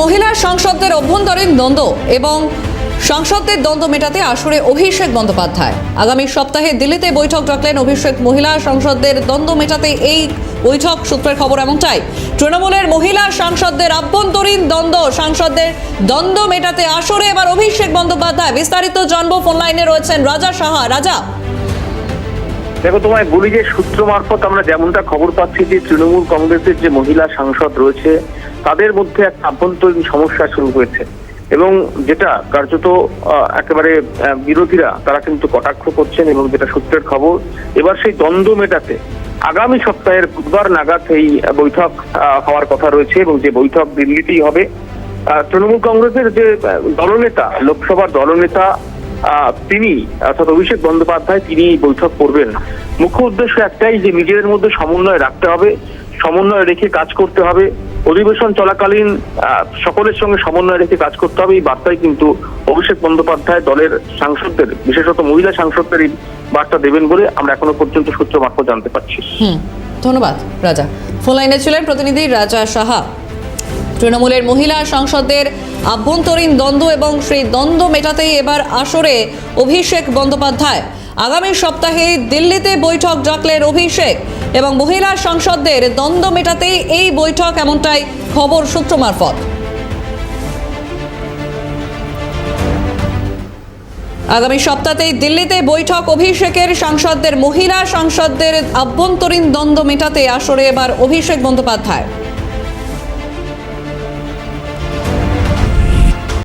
মহিলা সাংসদদের অভ্যন্তরীণ দ্বন্দ্ব এবং সাংসদদের দ্বন্দ্ব মেটাতে আসরে অভিষেক বন্দ্যোপাধ্যায়। আগামী সপ্তাহে দিল্লিতে বৈঠক ডাকলেন অভিষেক। মহিলা সাংসদদের দ্বন্দ্ব মেটাতে এই বৈঠক সূত্রের খবর এমনটাই। তৃণমূলের মহিলা সাংসদদের আভ্যন্তরীণ সাংসদদের দ্বন্দ্ব মেটাতে আসরে এবার অভিষেক বন্দ্যোপাধ্যায়। বিস্তারিত জানবো, ফোন লাইনে রয়েছেন রাজা সাহা। রাজা, দেখো, তোমায় বলি যে সূত্র মারফত আমরা যেমনটা খবর পাচ্ছি যে তৃণমূল কংগ্রেসের যে মহিলা সাংসদ রয়েছে তাদের মধ্যে একটা আভ্যন্তরীণ সমস্যা শুরু হয়েছে এবং যেটা কার্যত একেবারে বিরোধীরা তারা কিন্তু কটাক্ষ করছেন এবং যেটা সূত্রের খবর, এবার সেই দ্বন্দ্ব মেটাতে আগামী সপ্তাহের বুধবার নাগাদ এই বৈঠক হওয়ার কথা রয়েছে এবং যে বৈঠক দিল্লিতেই হবে। তৃণমূল কংগ্রেসের যে দলনেতা, লোকসভার দলনেতা তিনি অর্থাৎ অভিষেক বন্দ্যোপাধ্যায়, তিনি এই বৈঠক করবেন। মুখ্য উদ্দেশ্য একটাই, যে নিজেদের মধ্যে সমন্বয় রাখতে হবে, সমন্বয় রেখে কাজ করতে হবে, অধিবেশন চলাকালীন সকলের সঙ্গে সমন্বয় রেখে কাজ করতে হবে। এই বার্তায় কিন্তু অভিষেক বন্দ্যোপাধ্যায় দলের সাংসদদের, বিশেষত মহিলা সাংসদদের এই বার্তা দেবেন বলে আমরা এখনো পর্যন্ত সূত্র মারফত জানতে পারছি। ধন্যবাদ রাজা। ফোন লাইনে ছিলেন প্রতিনিধি রাজা সাহা। তৃণমূলের মহিলা সাংসদদের আভ্যন্তরীণ দ্বন্দ্ব এবং সেই দ্বন্দ্ব মেটাতেই এবার আসরে অভিষেক বন্দ্যোপাধ্যায়। আগামী সপ্তাহে দিল্লিতে বৈঠক ডাকলেন অভিষেক এবং মহিলা সাংসদদের দ্বন্দ্ব মেটাতেই এই বৈঠক, এমনটাই খবর সূত্র মারফত। আগামী সপ্তাহেই দিল্লিতে বৈঠক অভিষেকের। মহিলা সাংসদদের আভ্যন্তরীণ দ্বন্দ্ব মেটাতে আসরে এবার অভিষেক বন্দ্যোপাধ্যায়।